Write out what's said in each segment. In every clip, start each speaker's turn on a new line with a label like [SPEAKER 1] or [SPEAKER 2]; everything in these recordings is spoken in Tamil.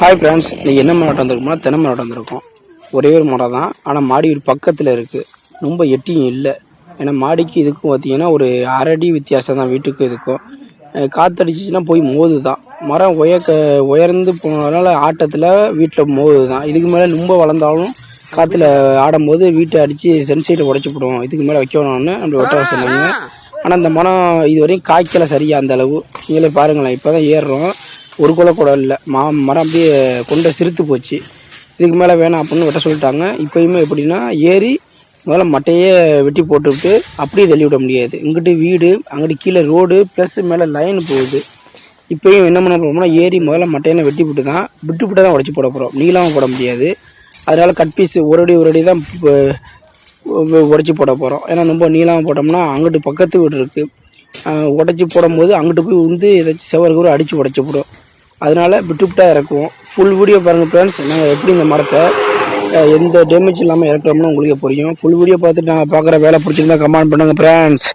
[SPEAKER 1] ஹாய் ஃப்ரெண்ட்ஸ், இன்றைக்கி என்ன மரம் வந்திருக்கும்னா தென்னை மரம் வந்திருக்கோம். ஒரே ஒரு மரம் தான், ஆனால் மாடி ஒரு பக்கத்தில் இருக்குது. ரொம்ப எட்டியும் இல்லை. ஏன்னா மாடிக்கு இதுக்கும் பார்த்தீங்கன்னா ஒரு அரடி வித்தியாசம் தான் வீட்டுக்கும் இதுக்கும். காற்றடிச்சிச்சின்னா போய் மோது தான். மரம் உயர்ந்து போனதுனால ஆட்டத்தில் வீட்டில் மோது தான். இதுக்கு மேலே ரொம்ப வளர்ந்தாலும் காற்றுல ஆடும்போது வீட்டை அடித்து சென்சைட்டை உடச்சி போடுவோம். இதுக்கு மேலே வைக்கணும்னு அப்படி ஒட்ட சொன்னாங்க. ஆனால் இந்த மரம் இதுவரையும் காய்க்கலை சரியாக அந்த அளவு. நீங்களே பாருங்களேன், இப்போ தான் ஏறுறோம். ஒரு குலை கூட இல்லை. மரம் அப்படியே கொண்ட சிறுத்து போச்சு. இதுக்கு மேலே வேணாம் அப்படின்னு வெட்ட சொல்லிட்டாங்க. இப்போயுமே எப்படின்னா ஏறி முதல்ல மட்டையே வெட்டி போட்டுவிட்டு அப்படியே தள்ளி விட முடியாது. இங்கிட்டு வீடு, அங்கிட்டு கீழே ரோடு ப்ளஸ் மேலே லைன் போகுது. இப்போயும் என்ன பண்ண போகிறோம்னா ஏறி முதல்ல மட்டையெல்லாம் வெட்டி விட்டு தான் உடச்சி போட போகிறோம். நீளமாக போட முடியாது. அதனால் கட் பீஸ் ஒரு அடி தான் உடச்சி போட போகிறோம். ஏன்னா ரொம்ப நீளமாக போட்டோம்னா அங்கிட்டு பக்கத்து வீடு இருக்குது, உடச்சி போடும்போது அங்கிட்டு போய் வந்து ஏதாச்சும் செவருக்கு அடித்து உடச்சி போடும். அதனால விட்டுவிட்டா இறக்குவோம். ஃபுல் வீடியோ பாருங்கள் ஃப்ரெண்ட்ஸ். நாங்கள் எப்படி இந்த மரத்தை எந்த டேமேஜ் இல்லாமல் இறக்குறோம்னு உங்களுக்கு புரியும். ஃபுல் வீடியோ பார்த்துட்டு நாங்கள் பார்க்குற வேலை பிடிச்சிருந்தா கமெண்ட் பண்ணுங்கள் ஃப்ரெண்ட்ஸ்.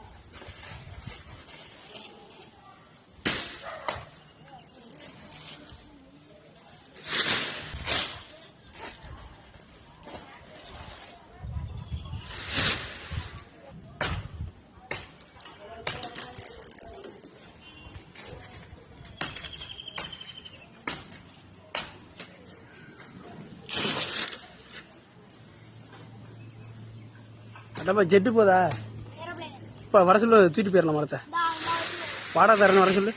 [SPEAKER 1] அடப்பா ஜெட்டு போதா? இப்போ வர சொல்லு, தூக்கிட்டு போயிடலாம் மரத்தை. வாடா தரேன்னு வர சொல்லு.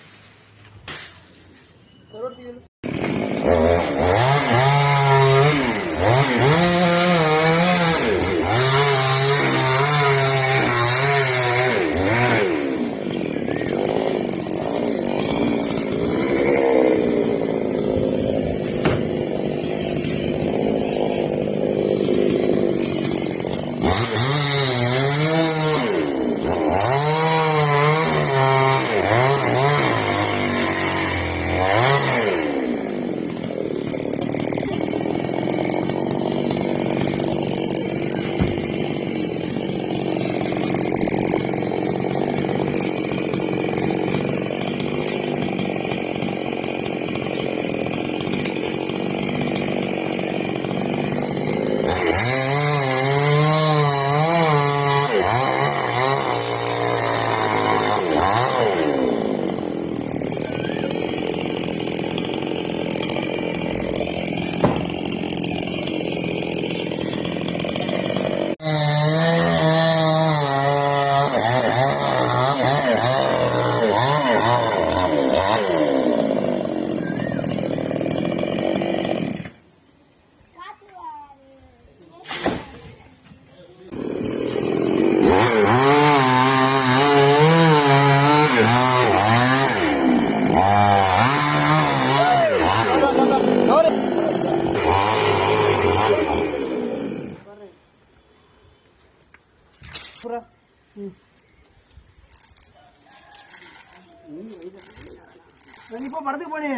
[SPEAKER 1] இப்போ மரத்துக்கு போனே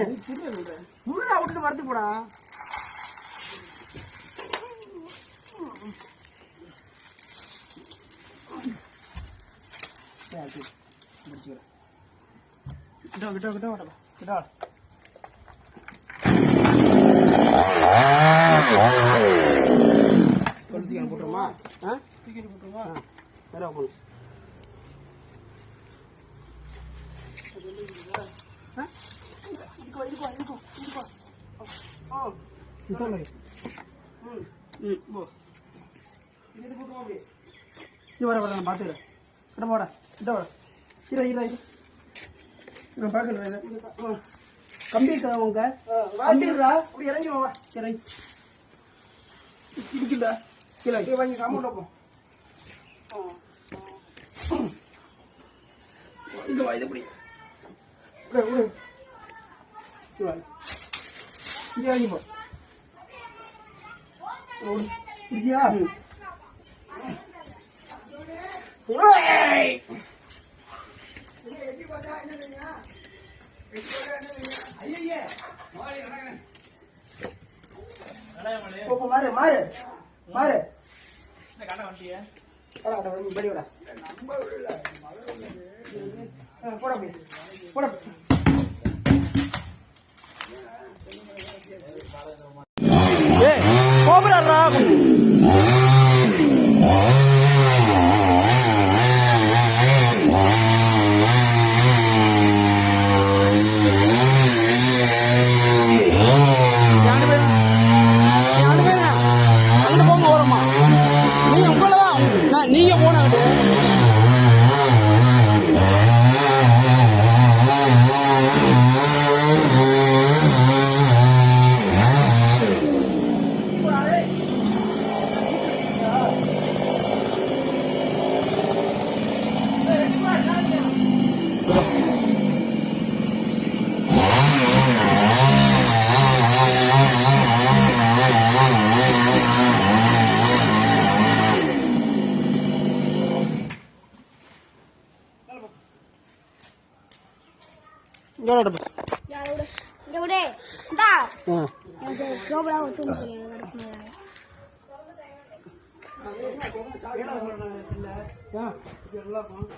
[SPEAKER 1] முருடா விட்டு மரத்துக்கு போடா. போட்டுருமா? தூக்கி போட்டுருமா? வேற போகணும். பாத்துக்கிறேன். கம்பி உங்க இறங்கிடுவா. சரி இடிக்கல கீழே வாங்கி காமௌண்ட் இது வா. இது எப்படி இங்கே வாங்கி போ. புரியா? மாறு மாறு மாறு போட போட கோபுரா நீங்க போனாங்க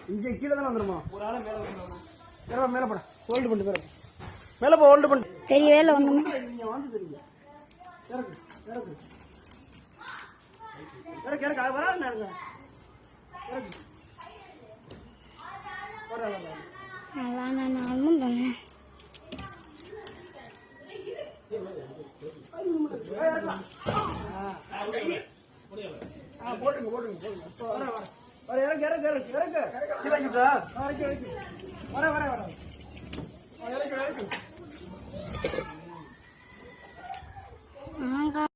[SPEAKER 1] இங்கே கீழே தானே வந்துருமா ஒரு ஆளை மேலே போட ஹோல்டு பண்ணிட்டு மேலே போ ஹோல்டு பண்ணி தெரியவே இல்லை ஒன்றுமே நீங்கள் வந்து தெரியுங்க இறக்கு வராது நானும் பண்ணேன் போட்டுங்க